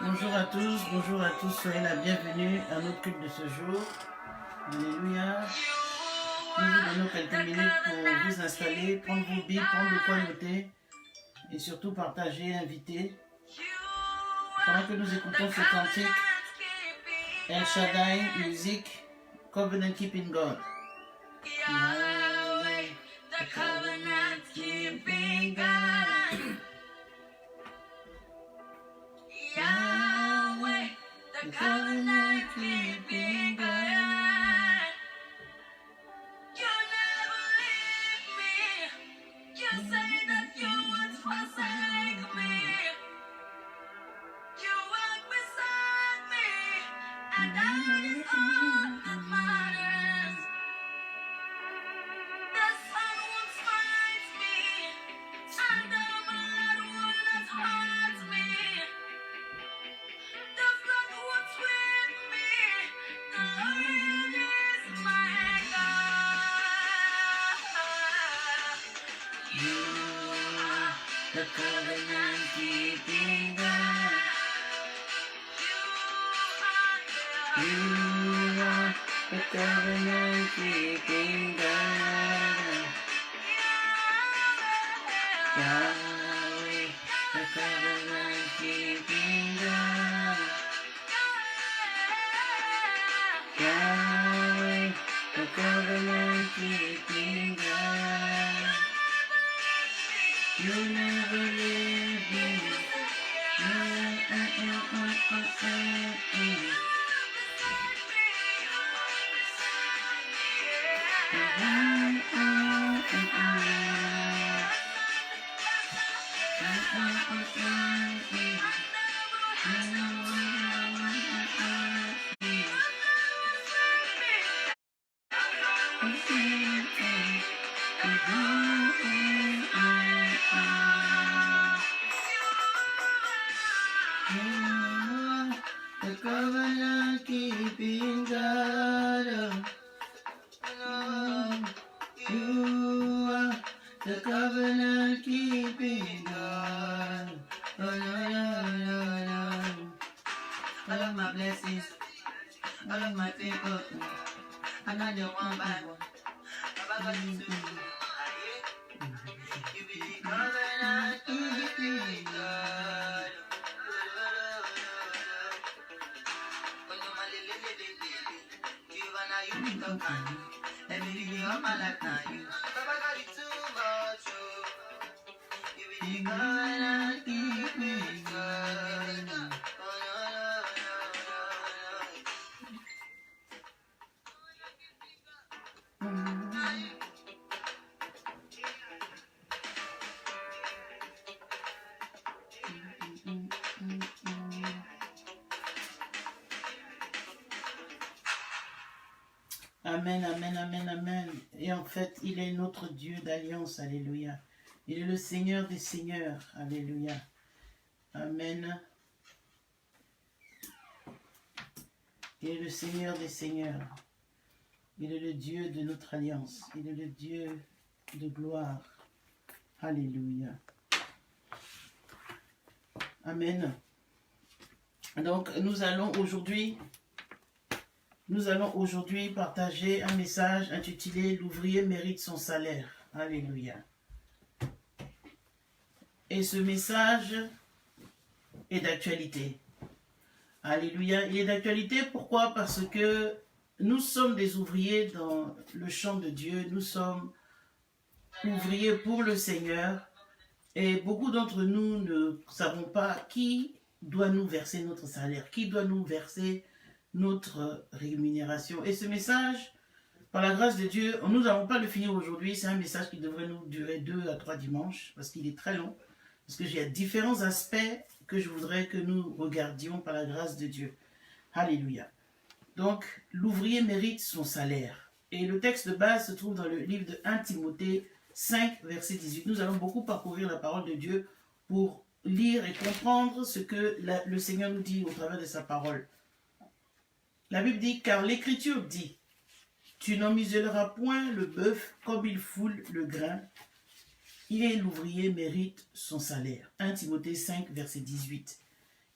Bonjour à tous, soyez la bienvenue à notre culte de ce jour. Alléluia. Nous vous donnons quelques minutes pour vous installer, prendre vos billes, prendre de quoi noter et surtout partager, inviter. Pendant que nous écoutons ce cantique, El Shaddai, musique, Covenant Keeping God. Yahweh, the Covenant Keeping God. Yahweh, the Covenant Keeping God. You never leave me. You say that you won't forsake me. You walk beside me, and that is all that matters. The sun won't smite me, and the blood will not hurt me. The flood won't sweep me. The Lord is my God. You are the Covenant Keeping God. You are the Covenant Keeping God. Yahweh, the Covenant Keeping God. Yahweh, the Covenant Keeping God. You never leave me. The Covenant Keeping God. You are the Covenant Keeping God. All of my blessings, all of my favor, I got you one by one. You be the Covenant Keeping God. Let me be all my life now, you. Baba got it too much, oh. You be the Covenant Keeping God. Amen, amen, amen, amen. Et en fait, il est notre Dieu d'alliance, alléluia. Il est le Seigneur des seigneurs, alléluia. Amen. Il est le Seigneur des seigneurs. Il est le Dieu de notre alliance. Il est le Dieu de gloire. Alléluia. Amen. Donc, nous allons aujourd'hui partager un message intitulé « L'ouvrier mérite son salaire ». Alléluia. Et ce message est d'actualité. Alléluia. Il est d'actualité, pourquoi? Parce que nous sommes des ouvriers dans le champ de Dieu. Nous sommes ouvriers pour le Seigneur. Et beaucoup d'entre nous ne savons pas qui doit nous verser notre salaire, qui doit nous verser notre rémunération. Et ce message, par la grâce de Dieu, nous n'allons pas le finir aujourd'hui. C'est un message qui devrait nous durer 2 à 3 dimanches, parce qu'il est très long, parce qu'il y a différents aspects que je voudrais que nous regardions par la grâce de Dieu. Alléluia. Donc, l'ouvrier mérite son salaire. Et le texte de base se trouve dans le livre de 1 Timothée 5, verset 18. Nous allons beaucoup parcourir la parole de Dieu pour lire et comprendre ce que le Seigneur nous dit au travers de sa parole. La Bible dit, car l'Écriture dit, tu n'en muselleras point le bœuf comme il foule le grain. Il et l'ouvrier mérite son salaire. 1 Timothée 5, verset 18.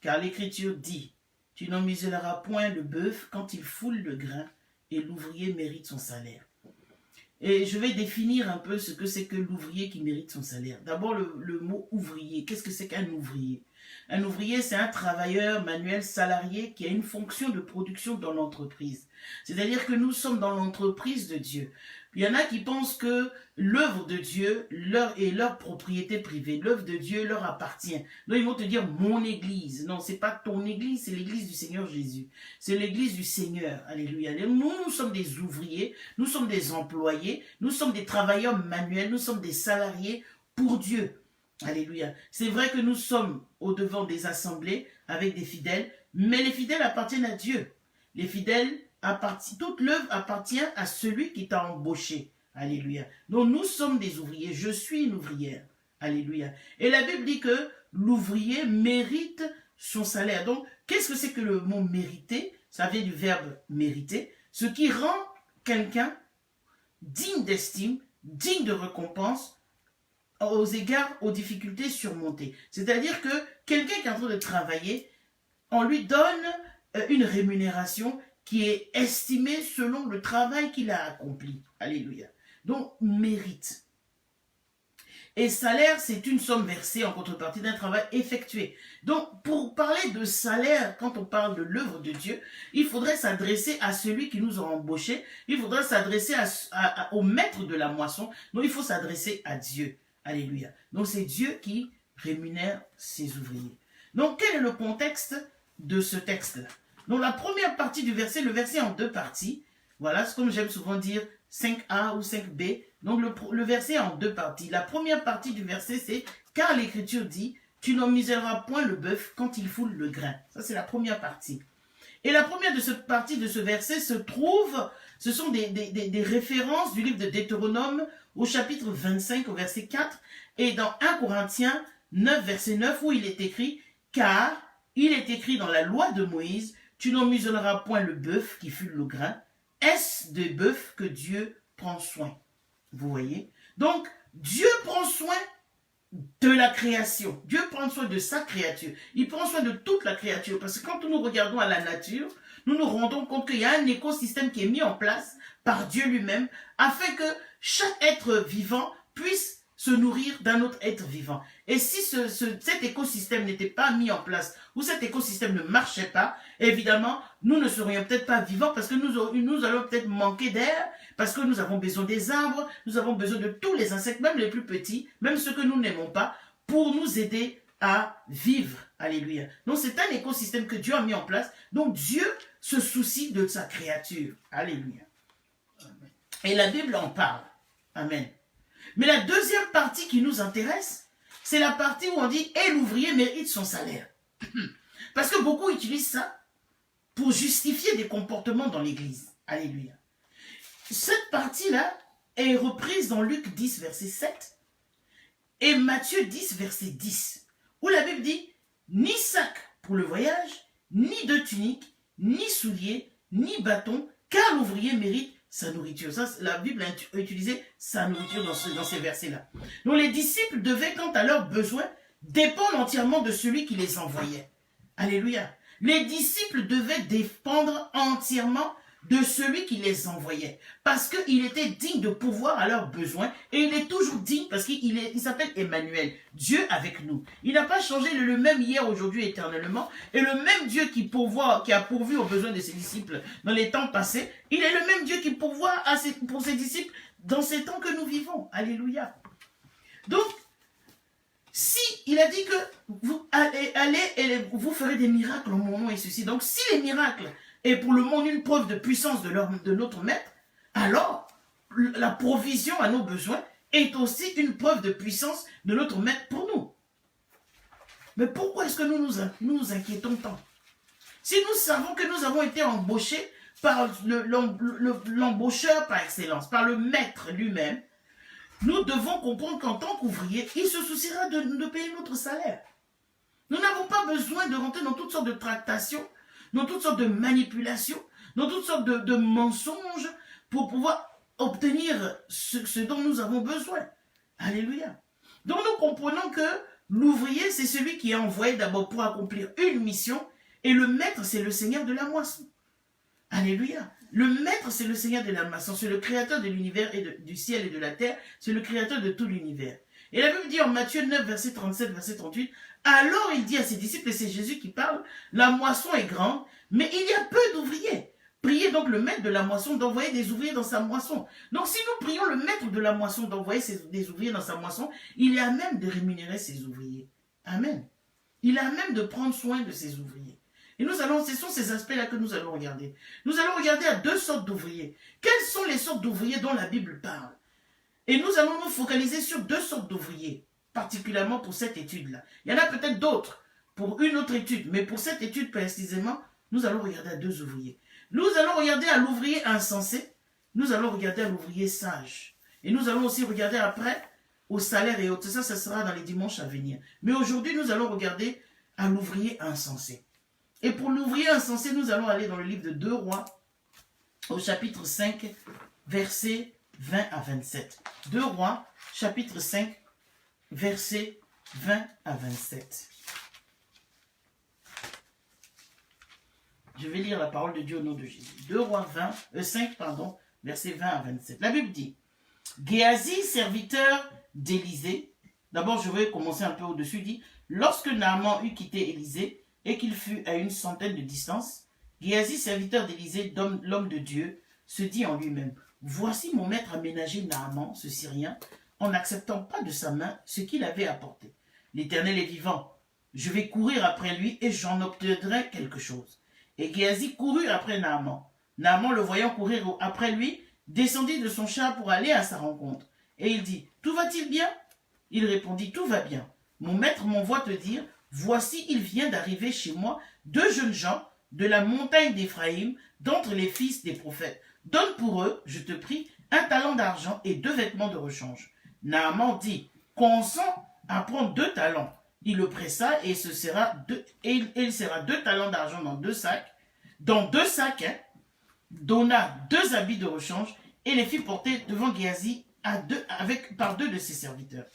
car l'Écriture dit, tu n'en muselleras point le bœuf quand il foule le grain, et l'ouvrier mérite son salaire. Et je vais définir un peu ce que c'est que l'ouvrier qui mérite son salaire. D'abord, le mot ouvrier. Qu'est-ce que c'est qu'un ouvrier? Un ouvrier, c'est un travailleur manuel salarié qui a une fonction de production dans l'entreprise. C'est-à-dire que nous sommes dans l'entreprise de Dieu. Il y en a qui pensent que l'œuvre de Dieu est leur propriété privée. L'œuvre de Dieu leur appartient. Donc ils vont te dire mon église. Non, c'est pas ton église, c'est l'église du Seigneur Jésus. C'est l'église du Seigneur. Alléluia. Nous sommes des ouvriers, nous sommes des employés, nous sommes des travailleurs manuels, nous sommes des salariés pour Dieu. Alléluia. C'est vrai que nous sommes au devant des assemblées avec des fidèles, mais les fidèles appartiennent à Dieu. Les fidèles toute l'œuvre appartient à celui qui t'a embauché. Alléluia. Donc nous sommes des ouvriers. Je suis une ouvrière. Alléluia. Et la Bible dit que l'ouvrier mérite son salaire. Donc, qu'est-ce que c'est que le mot mériter? Ça vient du verbe mériter. Ce qui rend quelqu'un digne d'estime, digne de récompense aux égards aux difficultés surmontées. C'est-à-dire que quelqu'un qui est en train de travailler, on lui donne une rémunération qui est estimé selon le travail qu'il a accompli. Alléluia. Donc, mérite. Et salaire, c'est une somme versée en contrepartie d'un travail effectué. Donc, pour parler de salaire, quand on parle de l'œuvre de Dieu, il faudrait s'adresser à celui qui nous a embauchés. Il faudrait s'adresser au maître de la moisson. Donc, il faut s'adresser à Dieu. Alléluia. Donc, c'est Dieu qui rémunère ses ouvriers. Donc, quel est le contexte de ce texte-là? Donc la première partie du verset, le verset en deux parties, voilà, c'est comme j'aime souvent dire 5a ou 5b, donc le verset en deux parties. La première partie du verset c'est « Car l'Écriture dit, tu n'en muselleras point le bœuf quand il foule le grain ». Ça c'est la première partie. Et la première de cette partie de ce verset ce sont des références du livre de Deutéronome au chapitre 25 au verset 4 et dans 1 Corinthiens 9 verset 9 où il est écrit « Car il est écrit dans la loi de Moïse, tu n'en muselleras point le bœuf qui fule le grain. Est-ce des bœufs que Dieu prend soin? » Vous voyez? Donc, Dieu prend soin de la création. Dieu prend soin de sa créature. Il prend soin de toute la créature. Parce que quand nous regardons à la nature, nous nous rendons compte qu'il y a un écosystème qui est mis en place par Dieu lui-même afin que chaque être vivant puisse se nourrir d'un autre être vivant. Et si cet écosystème n'était pas mis en place, ou cet écosystème ne marchait pas, évidemment, nous ne serions peut-être pas vivants parce que nous allons peut-être manquer d'air, parce que nous avons besoin des arbres, nous avons besoin de tous les insectes, même les plus petits, même ceux que nous n'aimons pas, pour nous aider à vivre. Alléluia. Donc c'est un écosystème que Dieu a mis en place. Donc Dieu se soucie de sa créature. Alléluia. Et la Bible en parle. Amen. Mais la deuxième partie qui nous intéresse, c'est la partie où on dit « Et l'ouvrier mérite son salaire ». Parce que beaucoup utilisent ça pour justifier des comportements dans l'église. Alléluia. Cette partie-là est reprise dans Luc 10, verset 7 et Matthieu 10, verset 10, où la Bible dit « Ni sac pour le voyage, ni de tunique, ni souliers, ni bâton, car l'ouvrier mérite sa nourriture. » Ça, la Bible a utilisé sa nourriture dans ces versets-là. Donc les disciples devaient, quant à leurs besoins, dépendre entièrement de celui qui les envoyait. Alléluia. Les disciples devaient dépendre entièrement de celui qui les envoyait. Parce qu'il était digne de pourvoir à leurs besoins. Et il est toujours digne parce qu'il s'appelle Emmanuel. Dieu avec nous. Il n'a pas changé le même hier, aujourd'hui, éternellement. Et le même Dieu qui a pourvu aux besoins de ses disciples dans les temps passés, il est le même Dieu qui pourvoit pour ses disciples dans ces temps que nous vivons. Alléluia. Donc, si il a dit que vous allez et vous ferez des miracles en mon nom et ceci. Donc, si les miracles est pour le monde une preuve de puissance de notre maître, alors la provision à nos besoins est aussi une preuve de puissance de notre maître pour nous. Mais pourquoi est-ce que nous nous inquiétons tant? Si nous savons que nous avons été embauchés par l'embaucheur par excellence, par le maître lui-même, nous devons comprendre qu'en tant qu'ouvrier, il se souciera de payer notre salaire. Nous n'avons pas besoin de rentrer dans toutes sortes de tractations, dans toutes sortes de manipulations, dans toutes sortes de mensonges pour pouvoir obtenir ce dont nous avons besoin. Alléluia. Donc nous comprenons que L'ouvrier, c'est celui qui est envoyé d'abord pour accomplir une mission, et le maître, c'est le Seigneur de la moisson. Alléluia. Le maître, c'est le Seigneur de la moisson, c'est le créateur de l'univers et du ciel et de la terre, c'est le créateur de tout l'univers. Et la Bible dit en Matthieu 9, verset 37, verset 38, alors il dit à ses disciples, et c'est Jésus qui parle, la moisson est grande, mais il y a peu d'ouvriers. Priez donc le maître de la moisson d'envoyer des ouvriers dans sa moisson. Donc si nous prions le maître de la moisson d'envoyer des ouvriers dans sa moisson, il est à même de rémunérer ses ouvriers. Amen. Il est à même de prendre soin de ses ouvriers. Et ce sont ces aspects-là que nous allons regarder. Nous allons regarder à deux sortes d'ouvriers. Quelles sont les sortes d'ouvriers dont la Bible parle? Et nous allons nous focaliser sur deux sortes d'ouvriers, particulièrement pour cette étude-là. Il y en a peut-être d'autres pour une autre étude, mais pour cette étude précisément, nous allons regarder à deux ouvriers. Nous allons regarder à l'ouvrier insensé, nous allons regarder à l'ouvrier sage. Et nous allons aussi regarder après au salaire et autres. Ça sera dans les dimanches à venir. Mais aujourd'hui, nous allons regarder à l'ouvrier insensé. Et pour l'ouvrier insensé, nous allons aller dans le livre de 2 Rois, au chapitre 5, versets 20 à 27. 2 Rois, chapitre 5, versets 20 à 27. Je vais lire la parole de Dieu au nom de Jésus. 2 Rois 5, versets 20 à 27. La Bible dit, Géasi, serviteur d'Élisée, d'abord je vais commencer un peu au-dessus, dit, lorsque Naaman eut quitté Élisée, et qu'il fut à une centaine de distance, Géasi, serviteur d'Élisée, l'homme de Dieu, se dit en lui-même, voici mon maître a ménagé Naaman, ce Syrien, en n'acceptant pas de sa main ce qu'il avait apporté. L'Éternel est vivant, je vais courir après lui et j'en obtiendrai quelque chose. Et Géasi courut après Naaman. Naaman, le voyant courir après lui, descendit de son char pour aller à sa rencontre. Et il dit, tout va-t-il bien? Il répondit, tout va bien. Mon maître m'envoie te dire, voici, il vient d'arriver chez moi 2 jeunes gens de la montagne d'Éphraïm, d'entre les fils des prophètes. Donne pour eux, je te prie, 1 talent d'argent et 2 vêtements de rechange. Naaman dit, consent à prendre 2 talents. Il le pressa et il serra 2 talents d'argent dans 2 sacs. Dans 2 sacs, donna 2 habits de rechange et les fit porter devant Géasi par 2 de ses serviteurs.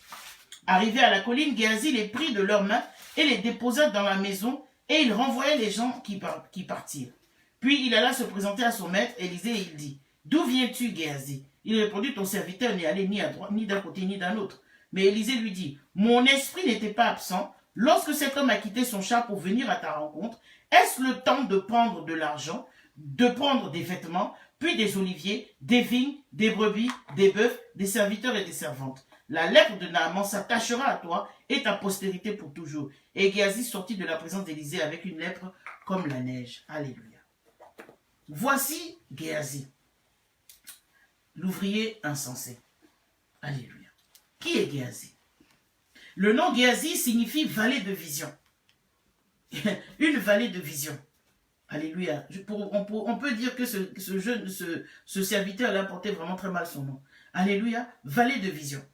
Arrivé à la colline, Géasi les prit de leurs mains et les déposa dans la maison, et il renvoya les gens qui partirent. Puis il alla se présenter à son maître, Élisée, et il dit, d'où viens-tu, Géasi? Il répondit, ton serviteur n'est allé ni à droite, ni d'un côté, ni d'un autre. Mais Élisée lui dit, mon esprit n'était pas absent lorsque cet homme a quitté son char pour venir à ta rencontre. Est-ce le temps de prendre de l'argent, de prendre des vêtements, puis des oliviers, des vignes, des brebis, des bœufs, des serviteurs et des servantes? La lèpre de Naaman s'attachera à toi et ta postérité pour toujours. Et Géasi sortit de la présence d'Élisée avec une lèpre comme la neige. Alléluia. Voici Géasi, l'ouvrier insensé. Alléluia. Qui est Géasi? Le nom Géasi signifie vallée de vision. Une vallée de vision. Alléluia. On peut dire que ce serviteur-là portait vraiment très mal son nom. Alléluia. Vallée de vision.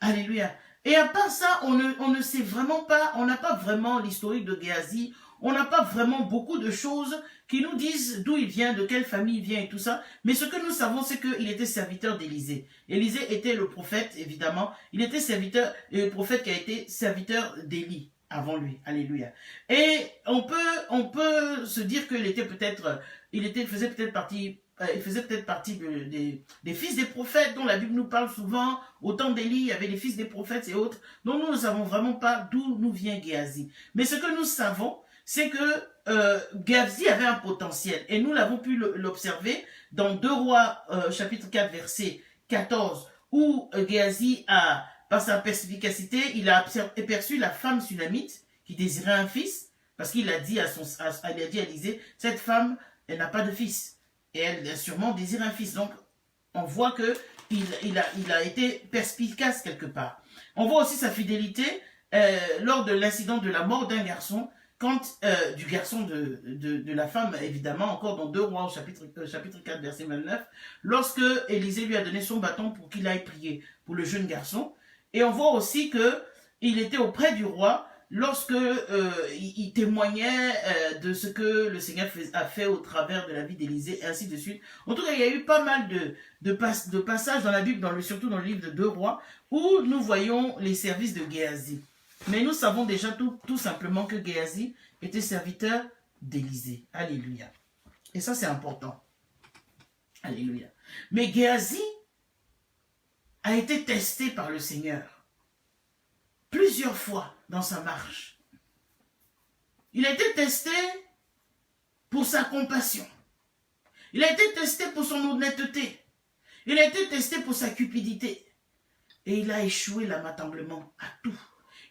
Alléluia. Et à part ça, on ne sait vraiment pas, on n'a pas vraiment l'historique de Géasi, on n'a pas vraiment beaucoup de choses qui nous disent d'où il vient, de quelle famille il vient et tout ça. Mais ce que nous savons, c'est qu'il était serviteur d'Élisée. Élisée était le prophète, évidemment. Il était le prophète qui a été serviteur d'Élie avant lui. Alléluia. Et on peut se dire qu'il était peut-être, il faisait peut-être partie des fils des prophètes dont la Bible nous parle souvent. Au temps d'Élie, il y avait les fils des prophètes et autres. Donc nous ne savons vraiment pas d'où nous vient Géasi. Mais ce que nous savons, c'est que Géasi avait un potentiel. Et nous l'avons pu l'observer dans 2 Rois, chapitre 4, verset 14, où Géasi par sa perspicacité, il a aperçu la femme sunamite qui désirait un fils, parce qu'il a dit à Élisée, cette femme, elle n'a pas de fils. Et elle a sûrement désiré un fils. Donc, on voit qu'il a été perspicace quelque part. On voit aussi sa fidélité lors de l'incident de la mort d'un garçon, du garçon de la femme, évidemment, encore dans 2 Rois, au chapitre 4, verset 29, lorsque Élisée lui a donné son bâton pour qu'il aille prier pour le jeune garçon. Et on voit aussi qu'il était auprès du roi lorsque il témoignait de ce que le Seigneur a fait au travers de la vie d'Élisée, et ainsi de suite. En tout cas, il y a eu pas mal de passages dans la Bible, surtout dans le livre de 2 Rois, où nous voyons les services de Géasi. Mais nous savons déjà tout simplement que Géasi était serviteur d'Élisée. Alléluia. Et ça, c'est important. Alléluia. Mais Géasi a été testé par le Seigneur plusieurs fois dans sa marche. Il a été testé pour sa compassion. Il a été testé pour son honnêteté. Il a été testé pour sa cupidité. Et il a échoué lamentablement à tout.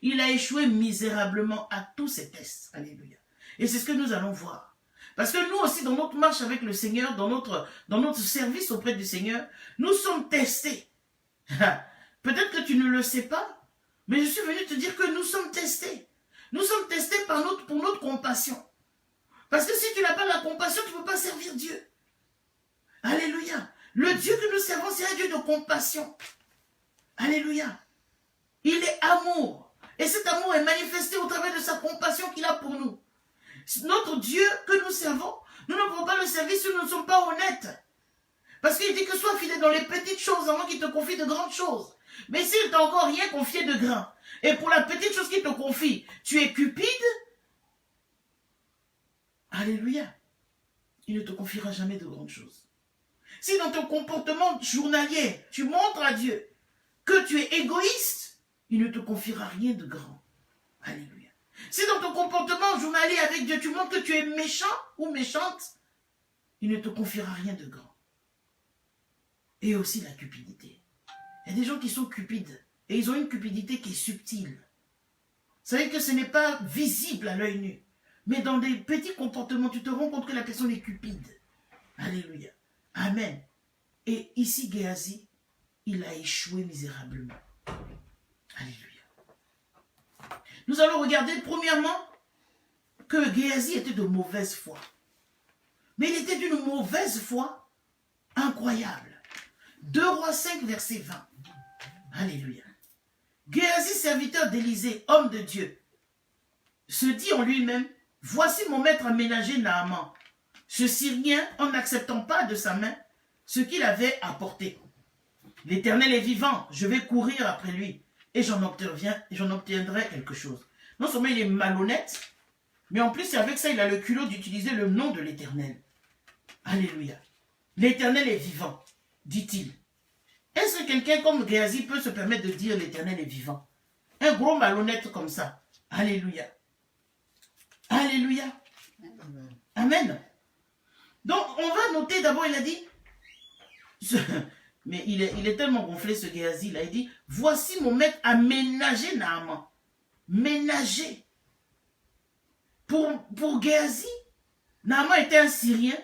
Il a échoué misérablement à tous ces tests. Alléluia. Et c'est ce que nous allons voir. Parce que nous aussi, dans notre marche avec le Seigneur, dans notre service auprès du Seigneur, nous sommes testés. Peut-être que tu ne le sais pas, mais je suis venu te dire que nous sommes testés. Nous sommes testés pour notre compassion. Parce que si tu n'as pas la compassion, tu ne peux pas servir Dieu. Alléluia. Le Dieu que nous servons, c'est un Dieu de compassion. Alléluia. Il est amour. Et cet amour est manifesté au travers de sa compassion qu'il a pour nous. Notre Dieu que nous servons, nous ne pouvons pas le servir si nous ne sommes pas honnêtes. Parce qu'il dit que sois fidèle dans les petites choses avant qu'il te confie de grandes choses. Mais s'il t'a encore rien confié de grand, et pour la petite chose qu'il te confie, tu es cupide, alléluia, il ne te confiera jamais de grandes choses. Si dans ton comportement journalier, tu montres à Dieu que tu es égoïste, il ne te confiera rien de grand. Alléluia. Si dans ton comportement journalier avec Dieu, tu montres que tu es méchant ou méchante, il ne te confiera rien de grand. Et aussi la cupidité. Il y a des gens qui sont cupides. Et ils ont une cupidité qui est subtile. Vous savez que ce n'est pas visible à l'œil nu. Mais dans des petits comportements, tu te rends compte que la personne est cupide. Alléluia. Amen. Et ici, Géasi, il a échoué misérablement. Alléluia. Nous allons regarder premièrement que Géasi était de mauvaise foi. Mais il était d'une mauvaise foi incroyable. 2 Rois 5, verset 20. Alléluia. Géasi, serviteur d'Élisée, homme de Dieu, se dit en lui-même, voici mon maître a ménagé Naaman, ce Syrien, en n'acceptant pas de sa main ce qu'il avait apporté. L'Éternel est vivant, je vais courir après lui, et j'en obtiendrai quelque chose. Non seulement il est malhonnête, mais en plus avec ça, il a le culot d'utiliser le nom de l'Éternel. Alléluia. L'Éternel est vivant, dit-il. Est-ce que quelqu'un comme Géasi peut se permettre de dire l'Éternel est vivant? Un gros malhonnête comme ça. Alléluia. Alléluia. Amen. Donc, on va noter d'abord, il a dit, mais il est tellement gonflé ce Géasi, là, il dit, voici mon maître a ménagé Naaman. Ménagé. Pour Géasi, Naaman était un Syrien,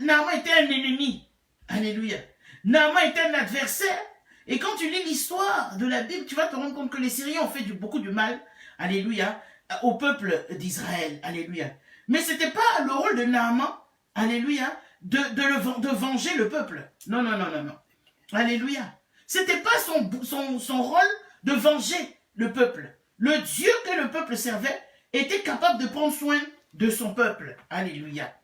Naaman était un ennemi. Alléluia. Naaman était un adversaire. Et quand tu lis l'histoire de la Bible, tu vas te rendre compte que les Syriens ont fait beaucoup de mal, alléluia, au peuple d'Israël. Alléluia. Mais ce n'était pas le rôle de Naaman, alléluia, de venger le peuple. Non, non, non, non, non. Alléluia. Ce n'était pas son rôle de venger le peuple. Le Dieu que le peuple servait était capable de prendre soin de son peuple. Alléluia.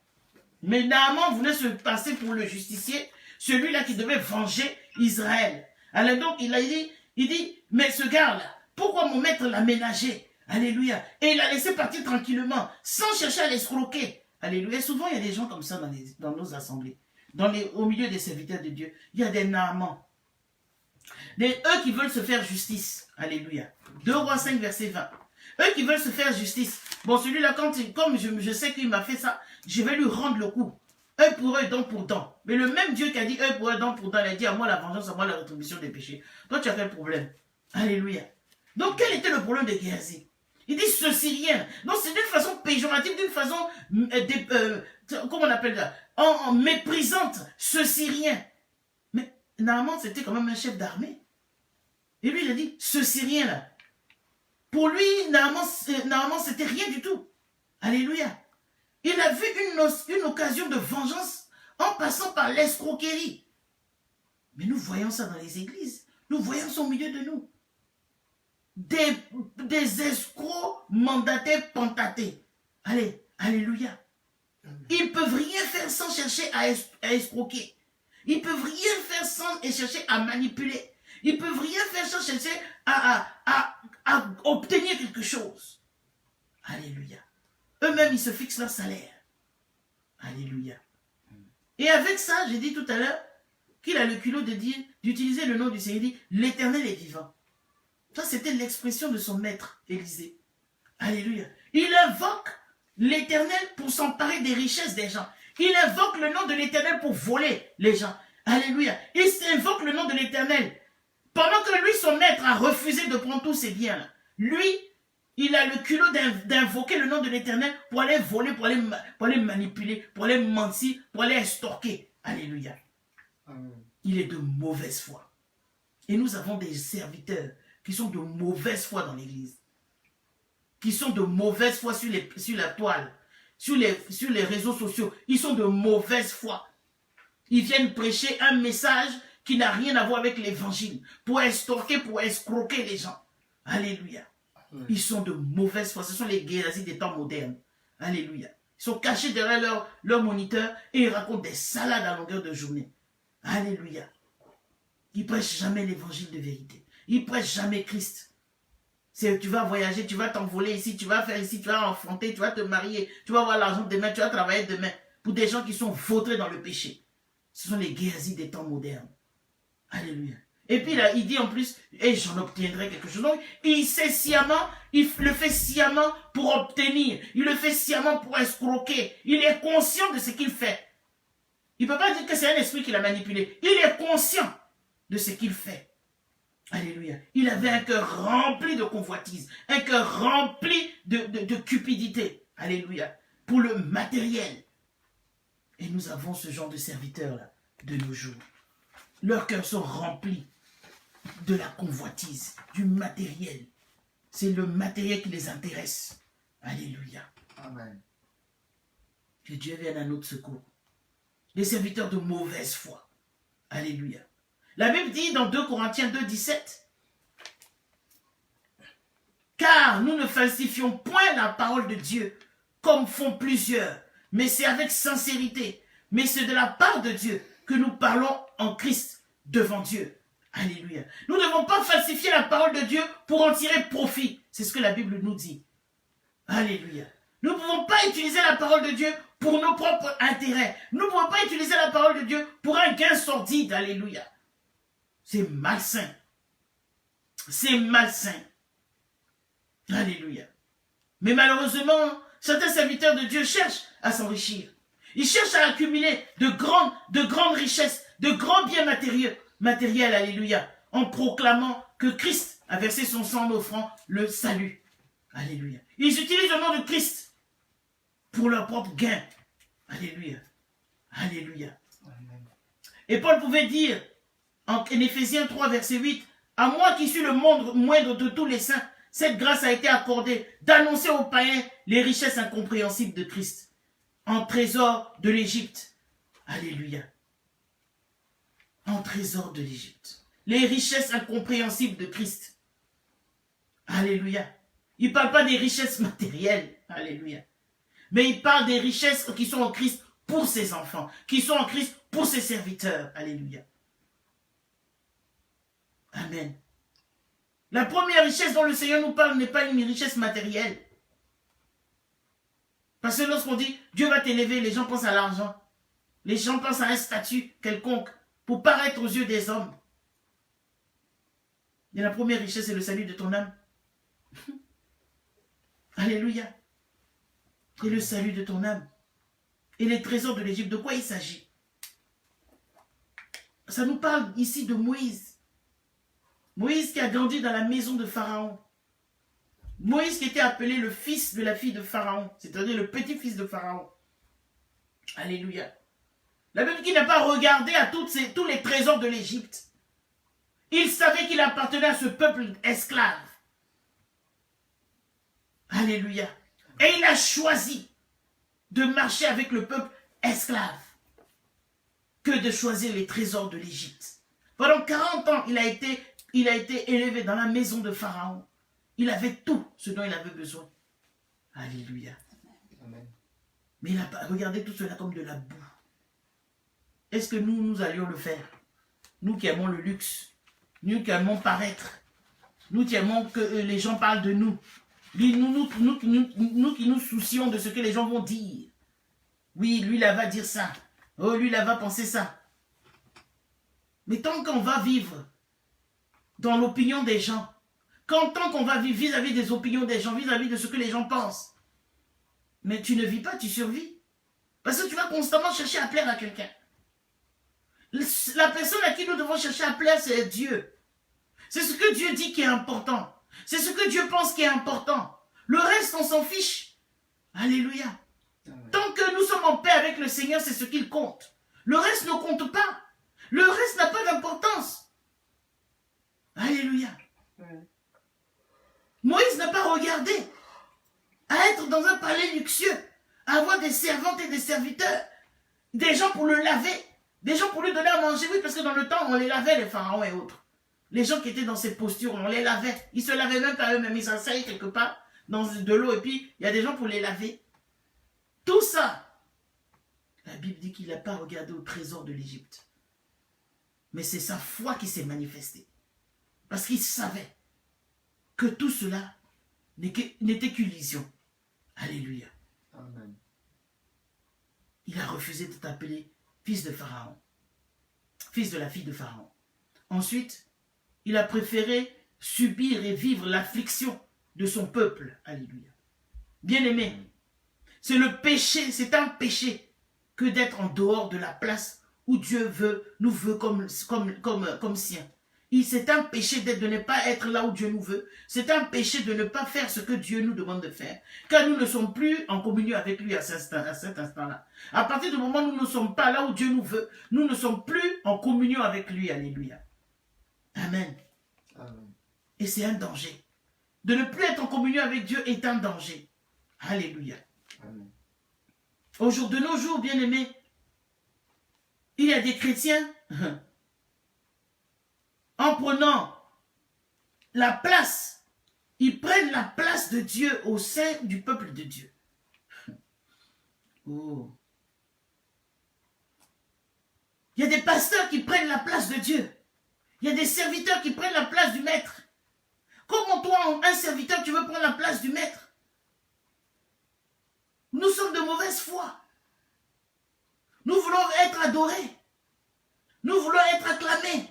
Mais Naaman voulait se passer pour le justicier, celui-là qui devait venger Israël. Alors donc, il dit, mais ce gars-là, pourquoi mon maître l'a ménagé? Alléluia. Et il l'a laissé partir tranquillement, sans chercher à l'escroquer. Alléluia. Souvent, il y a des gens comme ça dans nos assemblées. Au milieu des serviteurs de Dieu, il y a des Naamans. Eux qui veulent se faire justice. Alléluia. 2 Rois 5, verset 20. Eux qui veulent se faire justice. Bon, celui-là, comme je sais qu'il m'a fait ça, je vais lui rendre le coup. Œil pour œil, dent pour dent. Mais le même Dieu qui a dit œil pour œil, dent pour dent, il a dit à moi la vengeance, à moi la rétribution des péchés. Toi, tu as quel problème? Alléluia. Donc, quel était le problème de Géasi? Il dit ce Syrien. Donc, c'est d'une façon péjorative, d'une façon, comment on appelle ça? En méprisante, ce Syrien. Mais Naaman, c'était quand même un chef d'armée. Et lui, il a dit, ce Syrien-là. Pour lui, Naaman, c'était rien du tout. Alléluia. Il a vu une occasion de vengeance en passant par l'escroquerie. Mais nous voyons ça dans les églises. Nous voyons ça au milieu de nous. Des escrocs mandatés, pentatés. Allez, alléluia. Ils ne peuvent rien faire sans chercher à escroquer. Ils ne peuvent rien faire sans chercher à manipuler. Ils peuvent rien faire sans chercher à obtenir quelque chose. Alléluia. Eux-mêmes, ils se fixent leur salaire. Alléluia. Et avec ça, j'ai dit tout à l'heure qu'il a le culot de dire, d'utiliser le nom du Seigneur. Il dit, l'Éternel est vivant. Ça, c'était l'expression de son maître, Élisée. Alléluia. Il invoque l'Éternel pour s'emparer des richesses des gens. Il invoque le nom de l'Éternel pour voler les gens. Alléluia. Il invoque le nom de l'Éternel. Pendant que lui, son maître, a refusé de prendre tous ses biens, là, lui, il a le culot d'invoquer le nom de l'Éternel pour aller voler, pour aller manipuler, pour aller mentir, pour aller extorquer. Alléluia. Amen. Il est de mauvaise foi. Et nous avons des serviteurs qui sont de mauvaise foi dans l'église. Qui sont de mauvaise foi sur la toile, sur les réseaux sociaux. Ils sont de mauvaise foi. Ils viennent prêcher un message qui n'a rien à voir avec l'évangile. Pour extorquer, pour escroquer les gens. Alléluia. Ils sont de mauvaise foi. Ce sont les Géasi des temps modernes. Alléluia. Ils sont cachés derrière leur moniteur et ils racontent des salades à longueur de journée. Alléluia. Ils ne prêchent jamais l'évangile de vérité. Ils ne prêchent jamais Christ. Tu vas voyager, tu vas t'envoler ici, tu vas faire ici, tu vas enfanter, tu vas te marier, tu vas avoir l'argent demain, tu vas travailler demain. Pour des gens qui sont vautrés dans le péché. Ce sont les Géasi des temps modernes. Alléluia. Et puis là, il dit en plus, et j'en obtiendrai quelque chose. Donc, il sait sciemment, il le fait sciemment pour obtenir. Il le fait sciemment pour escroquer. Il est conscient de ce qu'il fait. Il ne peut pas dire que c'est un esprit qui l'a manipulé. Il est conscient de ce qu'il fait. Alléluia. Il avait un cœur rempli de convoitise. Un cœur rempli de cupidité. Alléluia. Pour le matériel. Et nous avons ce genre de serviteurs-là de nos jours. Leurs cœurs sont remplis de la convoitise, du matériel. C'est le matériel qui les intéresse. Alléluia. Amen. Que Dieu vienne à notre secours. Les serviteurs de mauvaise foi. Alléluia. La Bible dit dans 2 Corinthiens 2, 17, car nous ne falsifions point la parole de Dieu comme font plusieurs, mais c'est avec sincérité. Mais c'est de la part de Dieu que nous parlons en Christ devant Dieu. Alléluia. Nous ne devons pas falsifier la parole de Dieu pour en tirer profit. C'est ce que la Bible nous dit. Alléluia. Nous ne pouvons pas utiliser la parole de Dieu pour nos propres intérêts. Nous ne pouvons pas utiliser la parole de Dieu pour un gain sordide. Alléluia. C'est malsain. C'est malsain. Alléluia. Mais malheureusement, certains serviteurs de Dieu cherchent à s'enrichir. Ils cherchent à accumuler de grandes richesses, de grands biens matériels, alléluia, en proclamant que Christ a versé son sang en offrant le salut. Alléluia. Ils utilisent le nom de Christ pour leur propre gain. Alléluia. Alléluia. Amen. Et Paul pouvait dire, en Éphésiens 3, verset 8, « À moi qui suis le moindre de tous les saints, cette grâce a été accordée d'annoncer aux païens les richesses incompréhensibles de Christ, en trésor de l'Égypte. » Alléluia. En trésor de l'Égypte. Les richesses incompréhensibles de Christ. Alléluia. Il ne parle pas des richesses matérielles. Alléluia. Mais il parle des richesses qui sont en Christ pour ses enfants, qui sont en Christ pour ses serviteurs. Alléluia. Amen. La première richesse dont le Seigneur nous parle n'est pas une richesse matérielle. Parce que lorsqu'on dit Dieu va t'élever, les gens pensent à l'argent. Les gens pensent à un statut quelconque pour paraître aux yeux des hommes. Et la première richesse, c'est le salut de ton âme. Alléluia. Et le salut de ton âme. Et les trésors de l'Égypte, de quoi il s'agit? Ça nous parle ici de Moïse. Moïse qui a grandi dans la maison de Pharaon. Moïse qui était appelé le fils de la fille de Pharaon, c'est-à-dire le petit-fils de Pharaon. Alléluia. La Bible qui n'a pas regardé à tous les trésors de l'Égypte. Il savait qu'il appartenait à ce peuple esclave. Alléluia. Et il a choisi de marcher avec le peuple esclave que de choisir les trésors de l'Égypte. Pendant 40 ans, il a été élevé dans la maison de Pharaon. Il avait tout ce dont il avait besoin. Alléluia. Amen. Mais il a regardé tout cela comme de la boue. Est-ce que nous allions le faire? Nous qui aimons le luxe, Nous qui aimons paraître. Nous qui aimons que les gens parlent de nous. Nous qui nous soucions de ce que les gens vont dire. Oui, lui là va dire ça. Oh, lui là va penser ça. Mais tant qu'on va vivre dans l'opinion des gens, tant qu'on va vivre vis-à-vis des opinions des gens, vis-à-vis de ce que les gens pensent, mais tu ne vis pas, tu survis. Parce que tu vas constamment chercher à plaire à quelqu'un. La personne à qui nous devons chercher à plaire, c'est Dieu. C'est ce que Dieu dit qui est important. C'est ce que Dieu pense qui est important. Le reste, on s'en fiche. Alléluia. Tant que nous sommes en paix avec le Seigneur, c'est ce qu'il compte. Le reste ne compte pas. Le reste n'a pas d'importance. Alléluia. Moïse n'a pas regardé à être dans un palais luxueux, à avoir des servantes et des serviteurs, des gens pour le laver, des gens pour lui donner à manger. Oui, parce que dans le temps, on les lavait, les pharaons et autres. Les gens qui étaient dans ces postures, on les lavait. Ils se lavaient même pas eux-mêmes, ils s'asseyaient quelque part dans de l'eau et puis il y a des gens pour les laver. Tout ça, la Bible dit qu'il n'a pas regardé au trésor de l'Égypte. Mais c'est sa foi qui s'est manifestée. Parce qu'il savait que tout cela n'était qu'illusion. Alléluia. Amen. Il a refusé de t'appeler fils de Pharaon. Fils de la fille de Pharaon. Ensuite, il a préféré subir et vivre l'affliction de son peuple. Alléluia. Bien-aimé, c'est le péché, c'est un péché que d'être en dehors de la place où Dieu nous veut comme sien. C'est un péché de ne pas être là où Dieu nous veut. C'est un péché de ne pas faire ce que Dieu nous demande de faire. Car nous ne sommes plus en communion avec lui à cet instant-là. À partir du moment où nous ne sommes pas là où Dieu nous veut, nous ne sommes plus en communion avec lui. Alléluia. Amen. Amen. Et c'est un danger. De ne plus être en communion avec Dieu est un danger. Alléluia. Amen. Au jour de nos jours, bien-aimés, il y a des chrétiens, en prenant la place, ils prennent la place de Dieu au sein du peuple de Dieu. Oh. Il y a des pasteurs qui prennent la place de Dieu. Il y a des serviteurs qui prennent la place du maître. Comment toi, un serviteur, tu veux prendre la place du maître? Nous sommes de mauvaise foi. Nous voulons être adorés. Nous voulons être acclamés.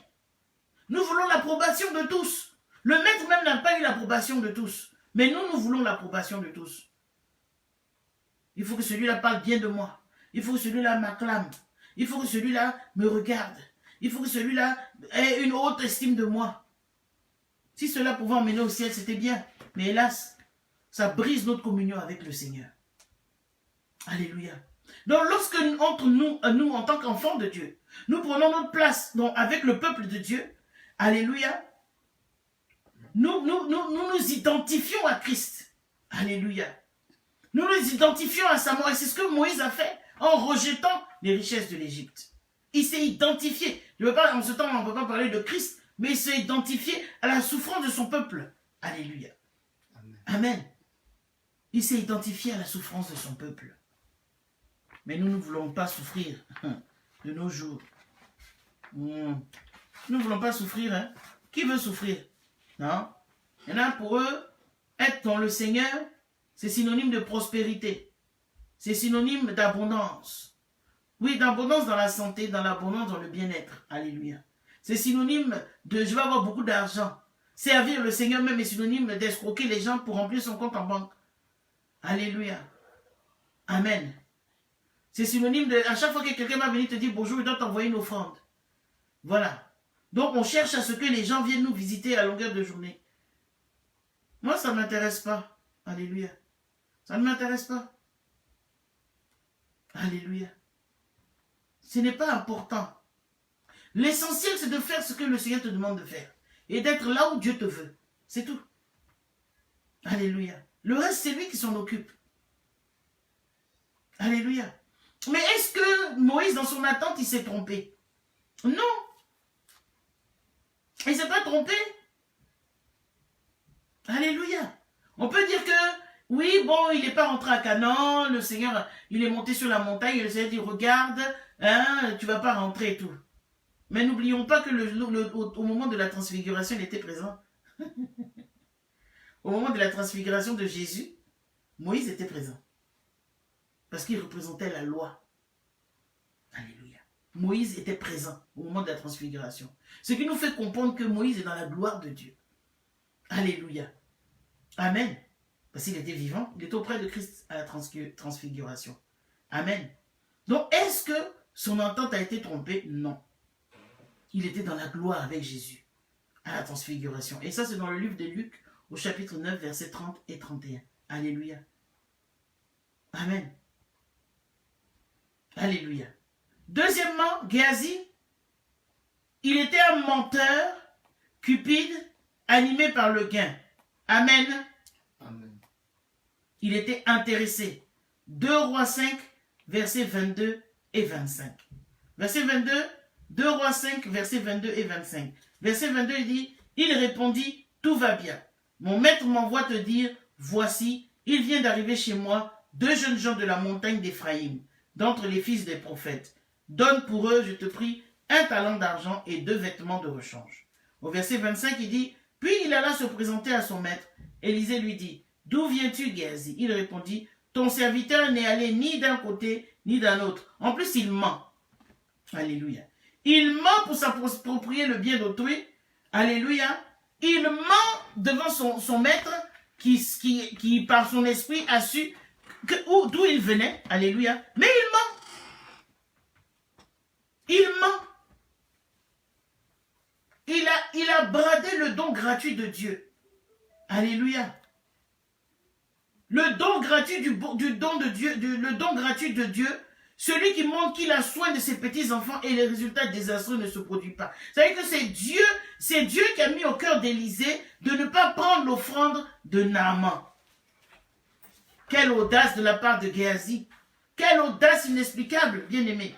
Nous voulons l'approbation de tous. Le maître même n'a pas eu l'approbation de tous. Mais nous voulons l'approbation de tous. Il faut que celui-là parle bien de moi. Il faut que celui-là m'acclame. Il faut que celui-là me regarde. Il faut que celui-là ait une haute estime de moi. Si cela pouvait emmener au ciel, c'était bien. Mais hélas, ça brise notre communion avec le Seigneur. Alléluia. Donc lorsque entre nous en tant qu'enfants de Dieu, nous prenons notre place avec le peuple de Dieu, alléluia, nous identifions à Christ. Alléluia. Nous nous identifions à sa mort. Et c'est ce que Moïse a fait en rejetant les richesses de l'Égypte. Il s'est identifié. En ce temps, on ne peut pas parler de Christ, mais il s'est identifié à la souffrance de son peuple. Alléluia. Amen. Amen. Il s'est identifié à la souffrance de son peuple. Mais nous ne voulons pas souffrir de nos jours. Nous ne voulons pas souffrir. Hein? Qui veut souffrir? Non? Il y en a pour eux, être dans le Seigneur, c'est synonyme de prospérité. C'est synonyme d'abondance. Oui, d'abondance dans la santé, dans l'abondance dans le bien-être. Alléluia. C'est synonyme de je vais avoir beaucoup d'argent. Servir le Seigneur même est synonyme d'escroquer les gens pour remplir son compte en banque. Alléluia. Amen. C'est synonyme de, à chaque fois que quelqu'un va venir te dire bonjour, il doit t'envoyer une offrande. Voilà. Donc on cherche à ce que les gens viennent nous visiter à longueur de journée. Moi, ça ne m'intéresse pas. Alléluia. Ça ne m'intéresse pas. Alléluia. Ce n'est pas important. L'essentiel, c'est de faire ce que le Seigneur te demande de faire. Et d'être là où Dieu te veut. C'est tout. Alléluia. Le reste, c'est lui qui s'en occupe. Alléluia. Mais est-ce que Moïse, dans son attente, il s'est trompé? Non. Il ne s'est pas trompé. Alléluia. On peut dire que, oui, bon, il n'est pas rentré à Canaan, le Seigneur, il est monté sur la montagne, et le Seigneur dit, regarde, hein, tu ne vas pas rentrer et tout. Mais n'oublions pas que au moment de la transfiguration, il était présent. Au moment de la transfiguration de Jésus, Moïse était présent. Parce qu'il représentait la loi. Alléluia. Moïse était présent au moment de la transfiguration. Ce qui nous fait comprendre que Moïse est dans la gloire de Dieu. Alléluia. Amen. Parce qu'il était vivant, il était auprès de Christ à la transfiguration. Amen. Donc, est-ce que son entente a été trompée? Non. Il était dans la gloire avec Jésus à la transfiguration. Et ça, c'est dans le livre de Luc, au chapitre 9, versets 30 et 31. Alléluia. Amen. Alléluia. Deuxièmement, Géasi, il était un menteur, cupide, animé par le gain. Amen. Amen. Il était intéressé. 2 Rois 5, versets 22 et 25. Verset 22, 2 Rois 5, versets 22 et 25. Verset 22, il dit, il répondit, tout va bien. Mon maître m'envoie te dire, voici, il vient d'arriver chez moi 2 jeunes gens de la montagne d'Éphraïm, d'entre les fils des prophètes. Donne pour eux, je te prie, 1 talent d'argent et 2 vêtements de rechange. Au verset 25, il dit, puis il alla se présenter à son maître. Élisée lui dit, d'où viens-tu, Géasi? Il répondit, ton serviteur n'est allé ni d'un côté ni d'un autre. En plus, il ment. Alléluia. Il ment pour s'approprier le bien d'autrui. Alléluia. Il ment devant son maître qui, par son esprit, a su d'où il venait. Alléluia. Mais il ment. Il ment. Il a bradé le don gratuit de Dieu. Alléluia. Le don gratuit du don de Dieu, le don gratuit de Dieu, celui qui montre qu'il a soin de ses petits-enfants et les résultats désastreux ne se produisent pas. C'est-à-dire que c'est Dieu qui a mis au cœur d'Élisée de ne pas prendre l'offrande de Naaman. Quelle audace de la part de Géasi. Quelle audace inexplicable, bien-aimé.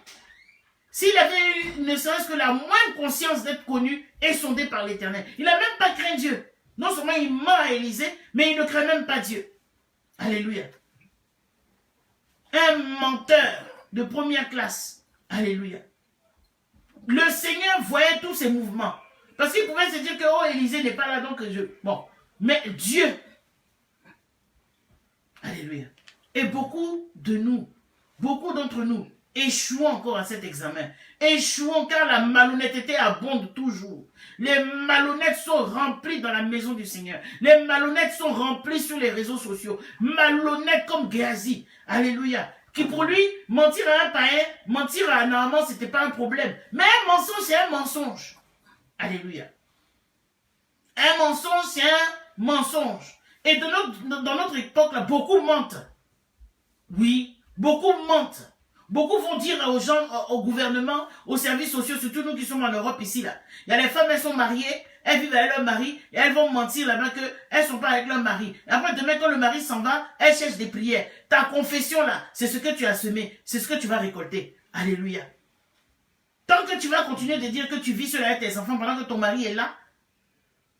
S'il avait eu ne serait-ce que la moindre conscience d'être connu et sondé par l'Éternel, il n'a même pas craint Dieu. Non seulement il ment à Élisée, mais il ne craint même pas Dieu. Alléluia. Un menteur de première classe. Alléluia. Le Seigneur voyait tous ses mouvements. Parce qu'il pouvait se dire que, oh, Élisée n'est pas là, donc je... Bon. Mais Dieu. Alléluia. Et beaucoup d'entre nous, échouons encore à cet examen. Échouons car la malhonnêteté abonde toujours. Les malhonnêtes sont remplis dans la maison du Seigneur. Les malhonnêtes sont remplis sur les réseaux sociaux. Malhonnêtes comme Géasi. Alléluia. Qui pour lui, mentir à un païen, mentir à un Naaman, ce n'était pas un problème. Mais un mensonge, c'est un mensonge. Alléluia. Un mensonge, c'est un mensonge. Et dans notre époque, là, beaucoup mentent. Oui, beaucoup mentent. Beaucoup vont dire aux gens, au gouvernement, aux services sociaux, surtout nous qui sommes en Europe ici, là. Il y a les femmes, elles sont mariées, elles vivent avec leur mari, et elles vont mentir là-bas qu'elles ne sont pas avec leur mari. Et après, demain, quand le mari s'en va, elles cherchent des prières. Ta confession, là, c'est ce que tu as semé, c'est ce que tu vas récolter. Alléluia. Tant que tu vas continuer de dire que tu vis seul avec tes enfants pendant que ton mari est là,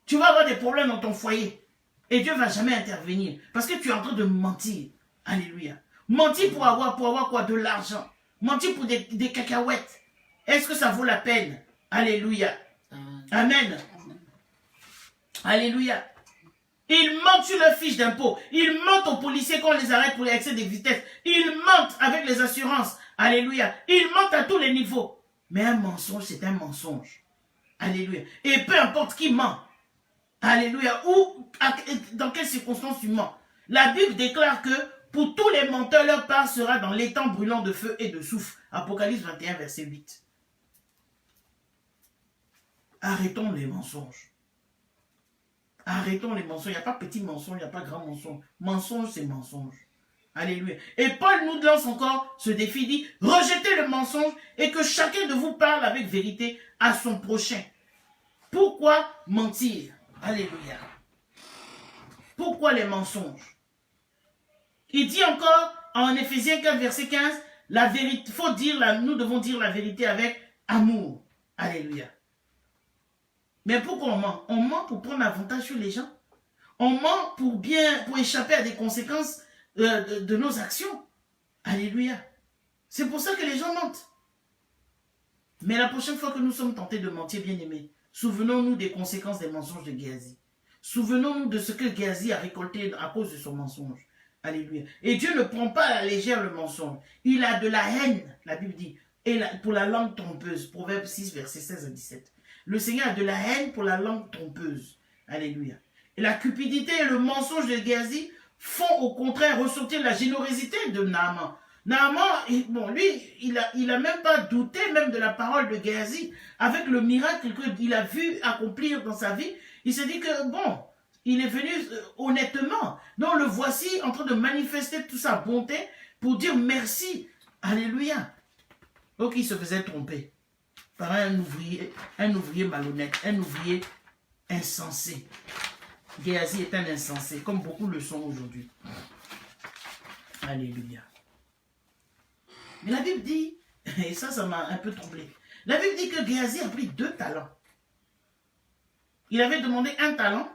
tu vas avoir des problèmes dans ton foyer. Et Dieu ne va jamais intervenir. Parce que tu es en train de mentir. Alléluia. Mentir pour avoir quoi? De l'argent. Mentir pour des cacahuètes. Est-ce que ça vaut la peine? Alléluia. Amen. Alléluia. Ils mentent sur leur fiche d'impôt. Ils mentent aux policiers quand on les arrête pour l'excès de vitesse. Ils mentent avec les assurances. Alléluia. Ils mentent à tous les niveaux. Mais un mensonge, c'est un mensonge. Alléluia. Et peu importe qui ment. Alléluia. Ou dans quelles circonstances tu mens. La Bible déclare que pour tous les menteurs, leur part sera dans l'étang brûlant de feu et de soufre. Apocalypse 21, verset 8. Arrêtons les mensonges. Arrêtons les mensonges. Il n'y a pas petit mensonge, il n'y a pas grand mensonge. Mensonge, c'est mensonge. Alléluia. Et Paul nous lance encore ce défi, dit, rejetez le mensonge et que chacun de vous parle avec vérité à son prochain. Pourquoi mentir? Alléluia. Pourquoi les mensonges? Il dit encore en Éphésiens 4, verset 15, la vérité, nous devons dire la vérité avec amour. Alléluia. Mais pourquoi on ment? On ment pour prendre avantage sur les gens. On ment pour échapper à des conséquences de nos actions. Alléluia. C'est pour ça que les gens mentent. Mais la prochaine fois que nous sommes tentés de mentir, bien-aimés, souvenons-nous des conséquences des mensonges de Géasi. Souvenons-nous de ce que Géasi a récolté à cause de son mensonge. Alléluia. Et Dieu ne prend pas à la légère le mensonge. Il a de la haine, la Bible dit, et pour la langue trompeuse. Proverbe 6, versets 16 à 17. Le Seigneur a de la haine pour la langue trompeuse. Alléluia. Et la cupidité et le mensonge de Géasi font au contraire ressortir la générosité de Naaman. Naaman, bon, lui, il a même pas douté même de la parole de Géasi. Avec le miracle qu'il a vu accomplir dans sa vie, il s'est dit que, bon, il est venu honnêtement. Donc le voici en train de manifester toute sa bonté pour dire merci. Alléluia. Donc il se faisait tromper par un ouvrier malhonnête, un ouvrier insensé. Géasi est un insensé, comme beaucoup le sont aujourd'hui. Alléluia. Mais la Bible dit, et ça m'a un peu troublé. La Bible dit que Géasi a pris 2 talents. Il avait demandé 1 talent,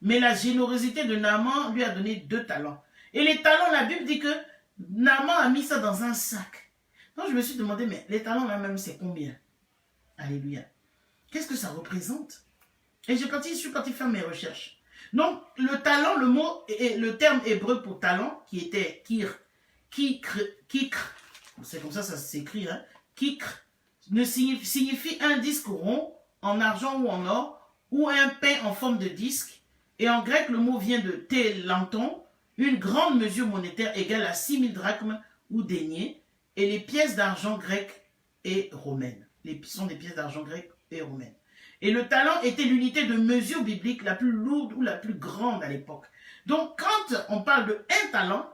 mais la générosité de Naaman lui a donné 2 talents. Et les talents, la Bible dit que Naaman a mis ça dans un sac. Donc je me suis demandé, mais les talents là même, c'est combien? Alléluia. Qu'est-ce que ça représente? Et je suis parti faire mes recherches. Donc, le talent, le terme hébreu pour talent, qui était kikr, c'est comme ça s'écrit, hein, kikr, signifie un disque rond, en argent ou en or, ou un pain en forme de disque. Et en grec, le mot vient de télanton, une grande mesure monétaire égale à 6000 drachmes ou deniers, et les pièces d'argent grecques et romaines. Sont des pièces d'argent grecques et romaines. Et le talent était l'unité de mesure biblique la plus lourde ou la plus grande à l'époque. Donc, quand on parle de 1 talent,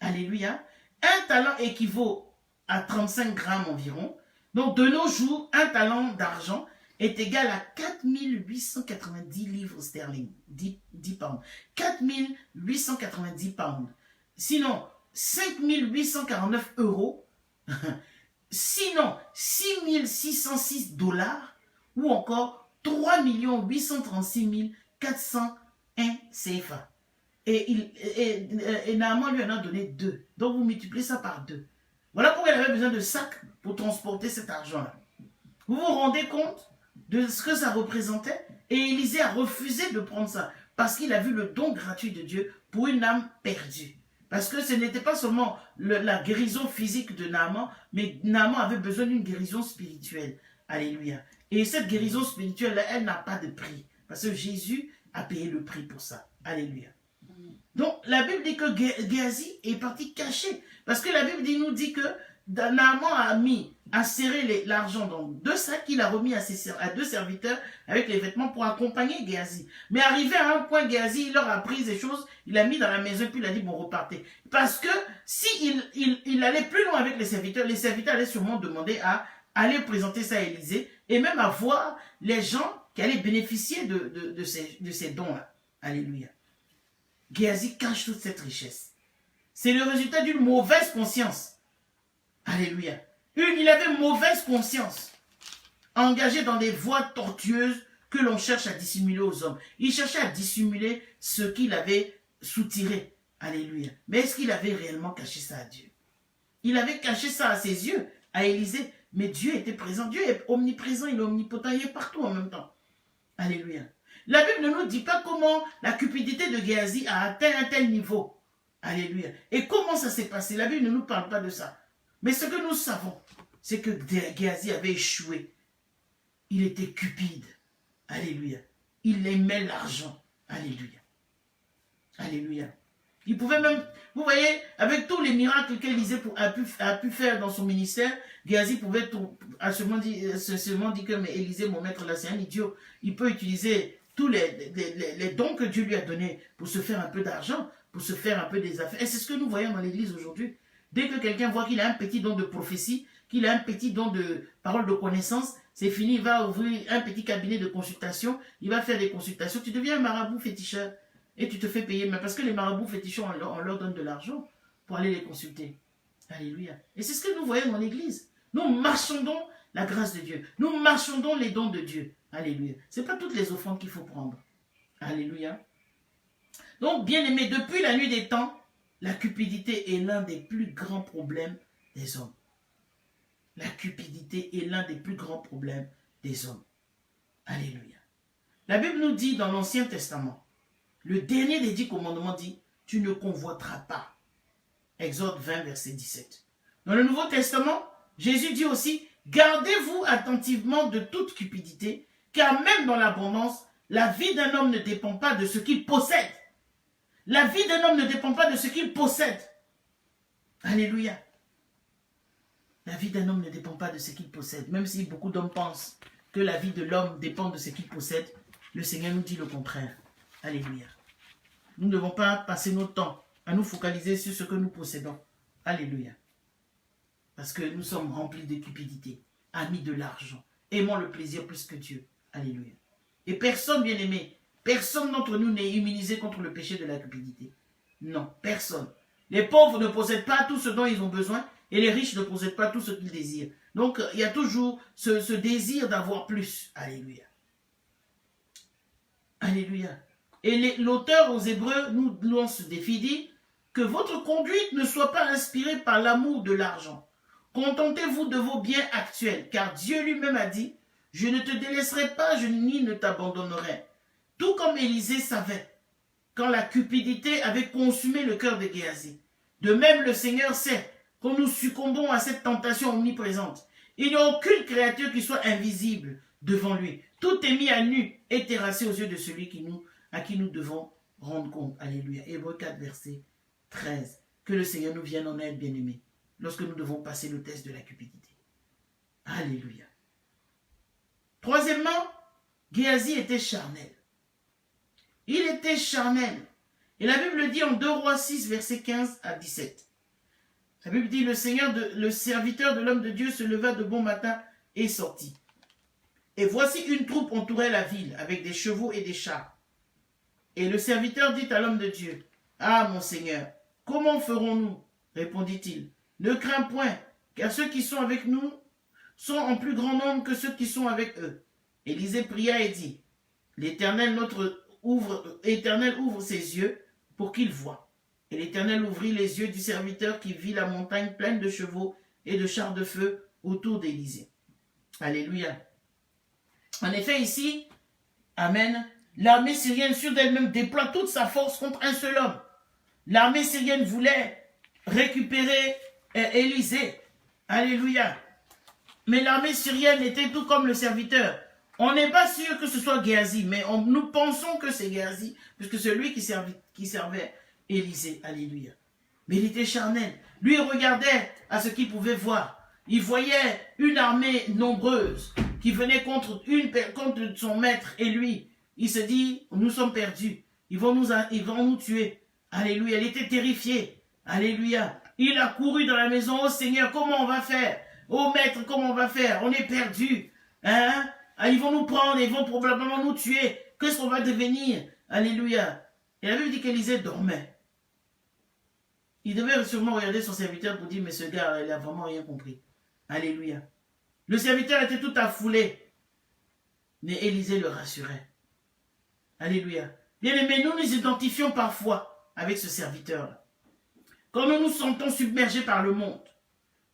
alléluia, 1 talent équivaut à 35 grammes environ. Donc, de nos jours, 1 talent d'argent est égal à 4890 livres sterling, 10 pounds. 4890 pounds. Sinon, 5849 euros. Sinon, 6606 dollars. Ou encore 3 836 401 CFA. Et Naaman lui en a donné 2. Donc vous multipliez ça par 2. Voilà pourquoi il avait besoin de sacs pour transporter cet argent-là. Vous vous rendez compte de ce que ça représentait? Et Élisée a refusé de prendre ça parce qu'il a vu le don gratuit de Dieu pour une âme perdue. Parce que ce n'était pas seulement la guérison physique de Naaman, mais Naaman avait besoin d'une guérison spirituelle. Alléluia. Et cette guérison spirituelle, elle n'a pas de prix. Parce que Jésus a payé le prix pour ça. Alléluia. Donc, la Bible dit que Géasi est parti caché. Parce que la Bible nous dit que Naaman a serré l'argent dans 2 sacs qu'il a remis à 2 serviteurs avec les vêtements pour accompagner Géasi. Mais arrivé à un point, Géasi, il leur a pris des choses, il a mis dans la maison, puis il a dit, bon, repartez. Parce que si il allait plus loin avec les serviteurs allaient sûrement demander à aller présenter ça à Élisée, et même à voir les gens qui allaient bénéficier de ces dons-là. Alléluia. Géasi cache toute cette richesse. C'est le résultat d'une mauvaise conscience. Alléluia. Il avait une mauvaise conscience. Engagé dans des voies tortueuses que l'on cherche à dissimuler aux hommes. Il cherchait à dissimuler ce qu'il avait soutiré. Alléluia. Mais est-ce qu'il avait réellement caché ça à Dieu? Il avait caché ça à ses yeux, à Élisée. Mais Dieu était présent. Dieu est omniprésent, il est omnipotent, il est partout en même temps. Alléluia. La Bible ne nous dit pas comment la cupidité de Géasi a atteint un tel niveau. Alléluia. Et comment ça s'est passé? La Bible ne nous parle pas de ça. Mais ce que nous savons, c'est que Géasi avait échoué. Il était cupide. Alléluia. Il aimait l'argent. Alléluia. Alléluia. Il pouvait même, vous voyez, avec tous les miracles qu'Élisée a pu faire dans son ministère, Géasi pouvait seulement dire que mais Élisée, mon maître là, c'est un idiot. Il peut utiliser tous les dons que Dieu lui a donnés pour se faire un peu d'argent, pour se faire un peu des affaires. Et c'est ce que nous voyons dans l'église aujourd'hui. Dès que quelqu'un voit qu'il a un petit don de prophétie, qu'il a un petit don de parole de connaissance, c'est fini, il va ouvrir un petit cabinet de consultation, il va faire des consultations, tu deviens un marabout féticheur. Et tu te fais payer, mais parce que les marabouts féticheurs, on leur donne de l'argent pour aller les consulter. Alléluia. Et c'est ce que nous voyons dans l'église. Nous marchandons la grâce de Dieu. Nous marchandons les dons de Dieu. Alléluia. Ce n'est pas toutes les offrandes qu'il faut prendre. Alléluia. Donc, bien aimé, depuis la nuit des temps, la cupidité est l'un des plus grands problèmes des hommes. La cupidité est l'un des plus grands problèmes des hommes. Alléluia. La Bible nous dit dans l'Ancien Testament, le dernier des 10 commandements dit, tu ne convoiteras pas. Exode 20, verset 17. Dans le Nouveau Testament, Jésus dit aussi, gardez-vous attentivement de toute cupidité, car même dans l'abondance, la vie d'un homme ne dépend pas de ce qu'il possède. La vie d'un homme ne dépend pas de ce qu'il possède. Alléluia. La vie d'un homme ne dépend pas de ce qu'il possède. Même si beaucoup d'hommes pensent que la vie de l'homme dépend de ce qu'il possède, le Seigneur nous dit le contraire. Alléluia. Nous ne devons pas passer notre temps à nous focaliser sur ce que nous possédons. Alléluia. Parce que nous sommes remplis de cupidité, amis de l'argent, aimons le plaisir plus que Dieu. Alléluia. Et personne, bien aimé, personne d'entre nous n'est immunisé contre le péché de la cupidité. Non, personne. Les pauvres ne possèdent pas tout ce dont ils ont besoin et les riches ne possèdent pas tout ce qu'ils désirent. Donc, il y a toujours ce désir d'avoir plus. Alléluia. Alléluia. Et l'auteur aux Hébreux nous lance ce défi, dit que votre conduite ne soit pas inspirée par l'amour de l'argent. Contentez-vous de vos biens actuels, car Dieu lui-même a dit, je ne te délaisserai pas, ni ne t'abandonnerai. Tout comme Élisée savait, quand la cupidité avait consumé le cœur de Géasi. De même, le Seigneur sait, quand nous succombons à cette tentation omniprésente, il n'y a aucune créature qui soit invisible devant lui. Tout est mis à nu et terrassé aux yeux de celui à qui nous devons rendre compte. Alléluia. Hébreux 4, verset 13. Que le Seigneur nous vienne en aide, bien-aimés, lorsque nous devons passer le test de la cupidité. Alléluia. Troisièmement, Géasi était charnel. Il était charnel. Et la Bible dit en 2 Rois 6, verset 15 à 17. La Bible dit, le serviteur de l'homme de Dieu se leva de bon matin et sortit. Et voici une troupe entourait la ville avec des chevaux et des chars. Et le serviteur dit à l'homme de Dieu, « Ah, mon Seigneur, comment ferons-nous » répondit-il. « Ne crains point, car ceux qui sont avec nous sont en plus grand nombre que ceux qui sont avec eux. » Élisée pria et dit, « L'Éternel ouvre ses yeux pour qu'il voie. » Et l'Éternel ouvrit les yeux du serviteur qui vit la montagne pleine de chevaux et de chars de feu autour d'Élisée. Alléluia. En effet, ici, amen, l'armée syrienne sûre d'elle-même déploie toute sa force contre un seul homme. L'armée syrienne voulait récupérer Élisée. Alléluia. Mais l'armée syrienne était tout comme le serviteur. On n'est pas sûr que ce soit Géasi, mais nous pensons que c'est Géasi, puisque c'est lui qui servait Élisée. Alléluia. Mais il était charnel. Lui, il regardait à ce qu'il pouvait voir. Il voyait une armée nombreuse qui venait contre son maître et lui. Il se dit, nous sommes perdus. Ils vont nous tuer. Alléluia. Il était terrifié. Alléluia. Il a couru dans la maison. Oh Seigneur, comment on va faire? Oh maître, comment on va faire? On est perdus. Hein? Ils vont nous prendre, ils vont probablement nous tuer. Qu'est-ce qu'on va devenir? Alléluia. Et la Bible dit qu'Élisée dormait. Il devait sûrement regarder son serviteur pour dire, mais ce gars, il n'a vraiment rien compris. Alléluia. Le serviteur était tout affolé. Mais Élisée le rassurait. Alléluia. Bien-aimés, nous nous identifions parfois avec ce serviteur-là. Quand nous nous sentons submergés par le monde,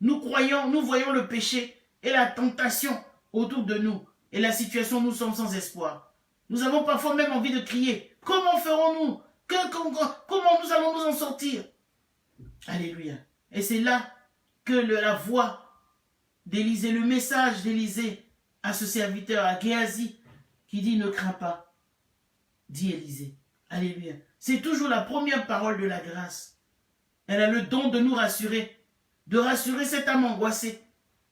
nous voyons le péché et la tentation autour de nous. Et la situation, nous sommes sans espoir. Nous avons parfois même envie de crier. Comment ferons-nous? Comment nous allons nous en sortir? Alléluia. Et c'est là que la voix d'Élisée, le message d'Élisée à ce serviteur, à Géasi, qui dit ne crains pas, dit Élisée. Alléluia. C'est toujours la première parole de la grâce. Elle a le don de nous rassurer, de rassurer cette âme angoissée.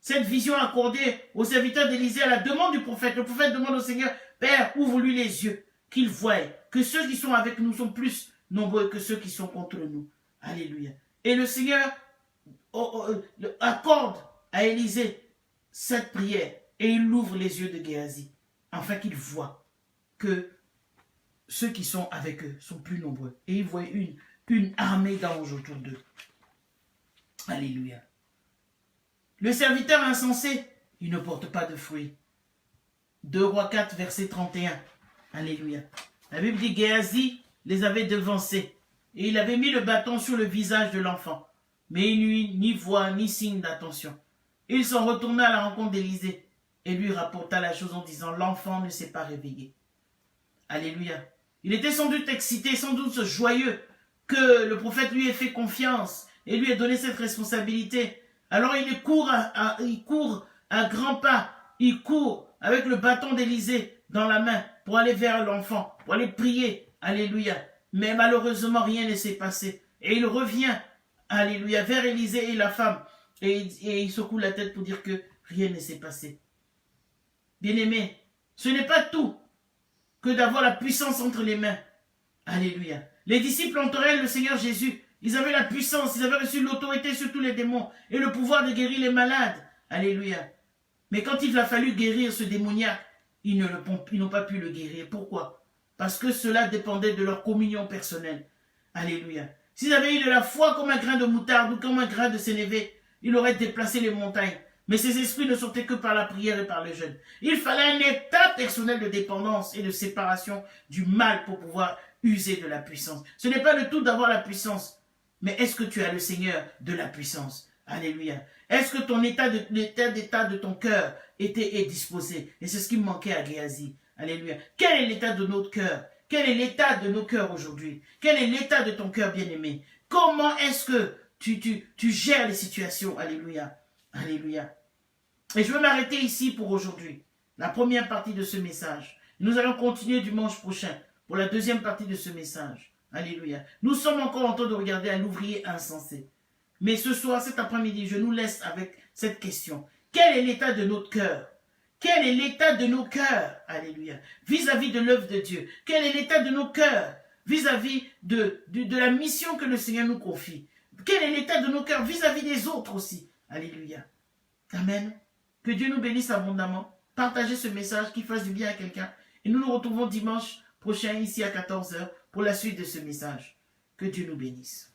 Cette vision accordée au serviteur d'Élisée à la demande du prophète. Le prophète demande au Seigneur, Père, ouvre-lui les yeux, qu'il voie que ceux qui sont avec nous sont plus nombreux que ceux qui sont contre nous. Alléluia. Et le Seigneur accorde à Élisée cette prière et il ouvre les yeux de Géasi afin qu'il voie que ceux qui sont avec eux sont plus nombreux. Et il voit une armée d'anges autour d'eux. Alléluia. Le serviteur insensé, il ne porte pas de fruits. 2 Rois 4, verset 31. Alléluia. La Bible dit Géasi les avait devancés et il avait mis le bâton sur le visage de l'enfant. Mais il n'eut ni voix ni signe d'attention. Il s'en retourna à la rencontre d'Élisée et lui rapporta la chose en disant, l'enfant ne s'est pas réveillé. Alléluia. Il était sans doute excité, sans doute joyeux que le prophète lui ait fait confiance et lui ait donné cette responsabilité. Alors il court à grands pas, il court avec le bâton d'Élisée dans la main pour aller vers l'enfant, pour aller prier. Alléluia. Mais malheureusement, rien ne s'est passé. Et il revient, alléluia, vers Élisée et la femme. Et il secoue la tête pour dire que rien ne s'est passé. Bien-aimé, ce n'est pas tout que d'avoir la puissance entre les mains. Alléluia. Les disciples entouraient le Seigneur Jésus. Ils avaient la puissance, ils avaient reçu l'autorité sur tous les démons et le pouvoir de guérir les malades. Alléluia. Mais quand il a fallu guérir ce démoniaque, ils n'ont pas pu le guérir. Pourquoi? Parce que cela dépendait de leur communion personnelle. Alléluia. S'ils avaient eu de la foi comme un grain de moutarde ou comme un grain de sénévé, il aurait déplacé les montagnes. Mais ces esprits ne sortaient que par la prière et par le jeûne. Il fallait un état personnel de dépendance et de séparation du mal pour pouvoir user de la puissance. Ce n'est pas le tout d'avoir la puissance, mais est-ce que tu as le Seigneur de la puissance? Alléluia. Est-ce que ton l'état de ton cœur est disposé? Et c'est ce qui manquait à Géasi. Alléluia. Quel est l'état de notre cœur? Quel est l'état de nos cœurs aujourd'hui? Quel est l'état de ton cœur bien-aimé? Comment est-ce que tu gères les situations? Alléluia. Alléluia. Et je veux m'arrêter ici pour aujourd'hui. La première partie de ce message. Nous allons continuer dimanche prochain pour la deuxième partie de ce message. Alléluia. Nous sommes encore en train de regarder à l'ouvrier insensé. Mais ce soir, cet après-midi, je nous laisse avec cette question. Quel est l'état de notre cœur? Quel est l'état de nos cœurs? Alléluia. Vis-à-vis de l'œuvre de Dieu. Quel est l'état de nos cœurs? Vis-à-vis de la mission que le Seigneur nous confie. Quel est l'état de nos cœurs vis-à-vis des autres aussi? Alléluia. Amen. Que Dieu nous bénisse abondamment. Partagez ce message qui fasse du bien à quelqu'un. Et nous nous retrouvons dimanche prochain ici à 14 h pour la suite de ce message. Que Dieu nous bénisse.